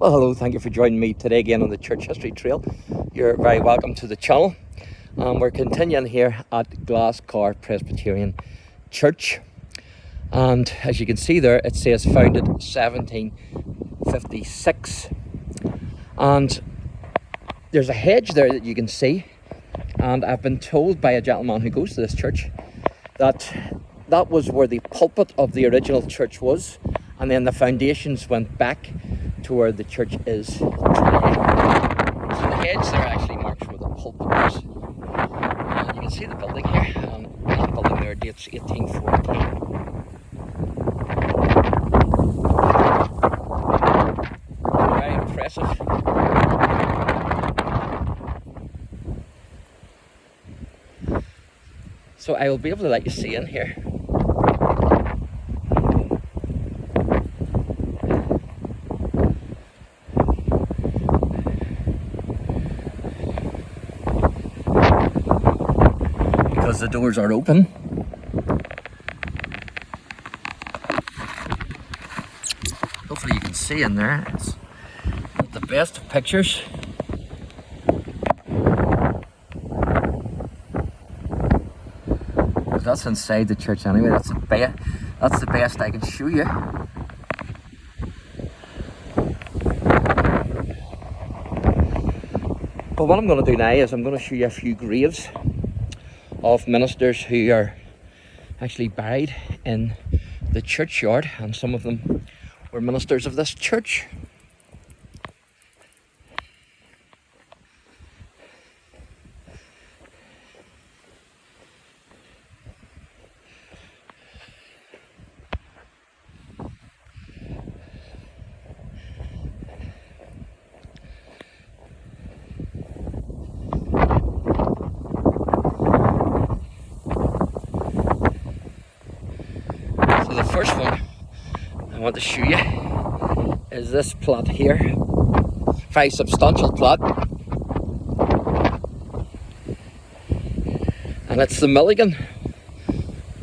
Well, hello, thank you for joining me today again on the Church History Trail. You're very welcome to the channel. We're continuing here at GLSCAR Presbyterian Church. And as you can see there, it says founded 1756. And there's a hedge there that you can see. And I've been told by a gentleman who goes to this church that that was where the pulpit of the original church was. And then the foundations went back to where the church is today. So the hedge there actually marks where the pulpit was. And you can see the building here, and that building there dates 1814. Very impressive. So I will be able to let you see in here. Because the doors are open. Hopefully you can see in there. It's not the best of pictures. But that's inside the church anyway. That's the best I can show you. But what I'm going to do now is I'm going to show you a few graves of ministers who are actually buried in the churchyard, and some of them were ministers of this church. So the first one I want to show you is this plot here. Very substantial plot. And it's the Milligan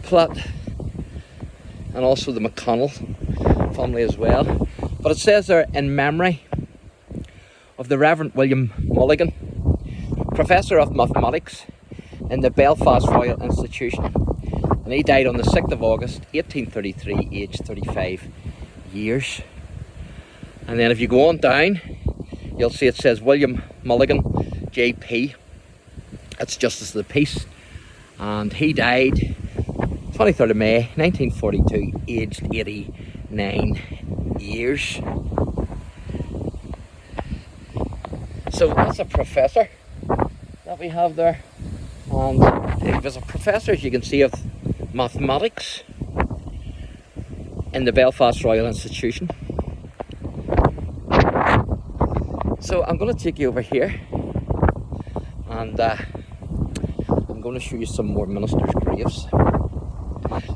plot, and also the McConnell family as well. But it says there, in memory of the Reverend William Mulligan, Professor of Mathematics in the Belfast Royal Institution. And he died on the 6th of August 1833, aged 35 years. And then if you go on down, you'll see it says William Mulligan, JP. That's Justice of the Peace. And he died 23rd of May 1942, aged 89 years. So that's a professor that we have there. And he was a professor, as you can see, of mathematics in the Belfast Royal Institution. So I'm going to take you over here, and I'm going to show you some more ministers' graves.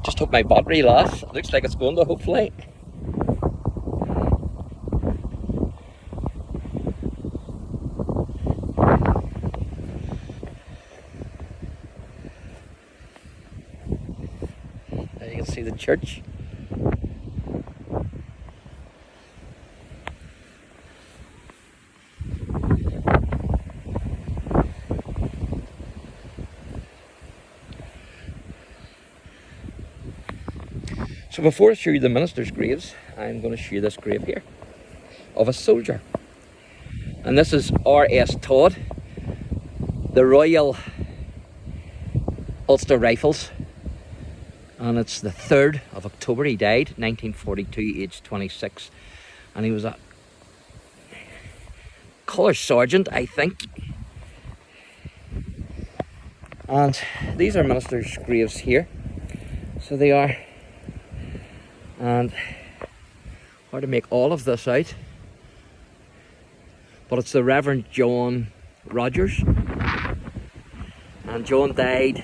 Just hope my battery lasts. It looks like it's going to, hopefully. There you can see the church. So before I show you the ministers' graves, I'm going to show you this grave here of a soldier. And this is R.S. Todd, the Royal Ulster Rifles. And it's the 3rd of October he died, 1942, aged 26. And he was a colour sergeant, I think. And these are ministers' graves here. So they are. And hard to make all of this out, but it's the Reverend John Rogers, and John died,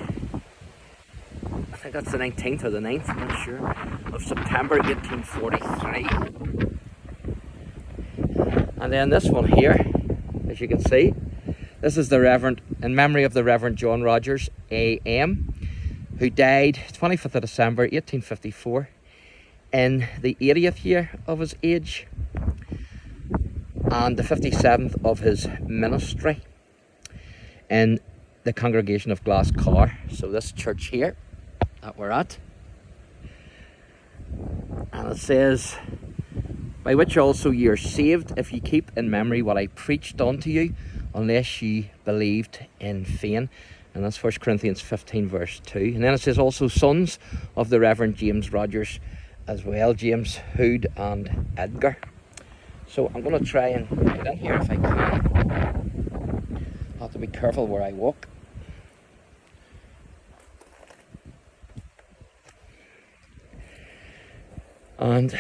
I think that's the 19th or the 9th, I'm not sure, of September 1843. And then this one here, as you can see, this is the Reverend, in memory of the Reverend John Rogers AM, who died 25th of December 1854 in the 80th year of his age. and the 57th of his ministry in the congregation of GLSCAR. So this church here that we're at, and it says, by which also ye are saved, if ye keep in memory what I preached unto you, unless ye believed in vain. And that's 1 Corinthians 15 verse 2. And then it says also sons of the Reverend James Rogers as well, James, Hood and Edgar. So I'm going to try and get in here if I can. I have to be careful where I walk. And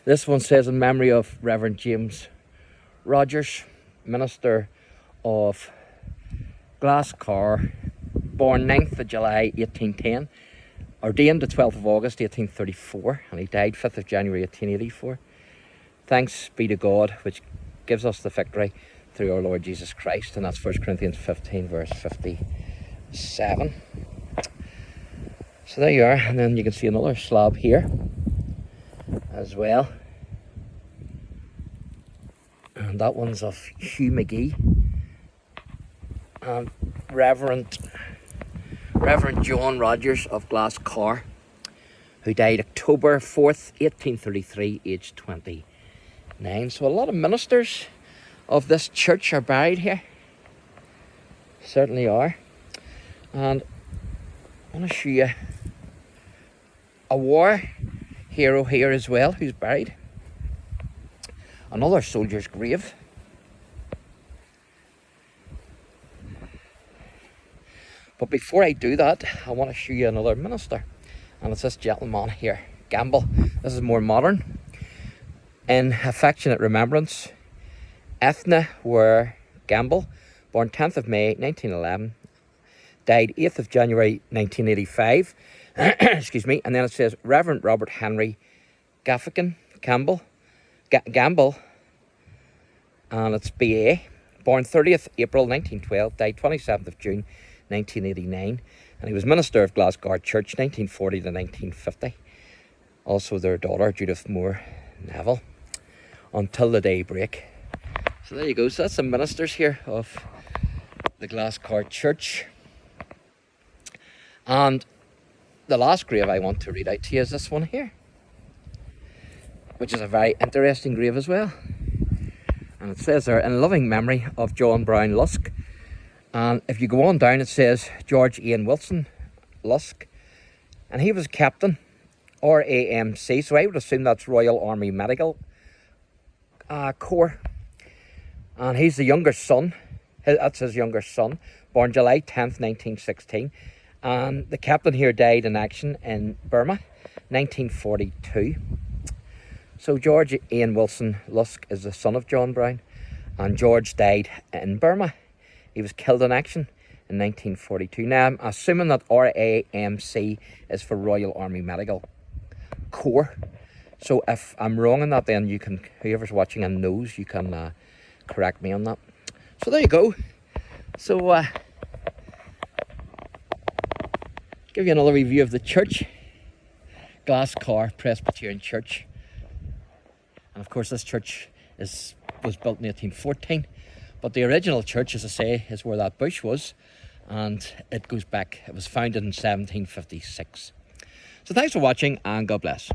this one says, in memory of Reverend James Rogers, minister of GLSCAR, born 9th of July 1810, ordained the 12th of August 1834, and he died 5th of January 1884. Thanks be to God, which gives us the victory through our Lord Jesus Christ. And that's 1 Corinthians 15 verse 57. So there you are. And then you can see another slab here as well. And that one's of Hugh McGee. And Reverend John Rogers of GLSCAR, who died October 4th, 1833, aged 29. So a lot of ministers of this church are buried here. Certainly are. And I want to show you a war hero here as well, who's buried. Another soldier's grave. But before I do that, I want to show you another minister. And it's this gentleman here, Gamble. This is more modern. In affectionate remembrance, Ethna Ware Gamble, born 10th of May 1911, died 8th of January 1985. Excuse me. And then it says Reverend Robert Henry Gaffigan Gamble, and it's BA, born 30th April 1912, died 27th of June 1989, and he was minister of GLSCAR Church 1940 to 1950. Also their daughter Judith Moore Neville, until the day break. So there you go. So that's the ministers here of the GLSCAR Church. And the last grave I want to read out to you is this one here, which is a very interesting grave as well. And it says there, in loving memory of John Brown Lusk. And if you go on down, it says George Ian Wilson Lusk. And he was captain, RAMC, so I would assume that's Royal Army Medical Corps. And he's the younger son, that's his younger son, born July 10th, 1916. And the captain here died in action in Burma, 1942. So George Ian Wilson Lusk is the son of John Brown, and George died in Burma. He was killed in action in 1942. Now, I'm assuming that RAMC is for Royal Army Medical Corps. So if I'm wrong on that, then you can, whoever's watching and knows, you can correct me on that. So there you go. So give you another review of the church, GLSCAR Presbyterian Church. And of course this church was built in 1814. But the original church, as I say, is where that bush was. And it goes back, it was founded in 1756. So thanks for watching, and God bless.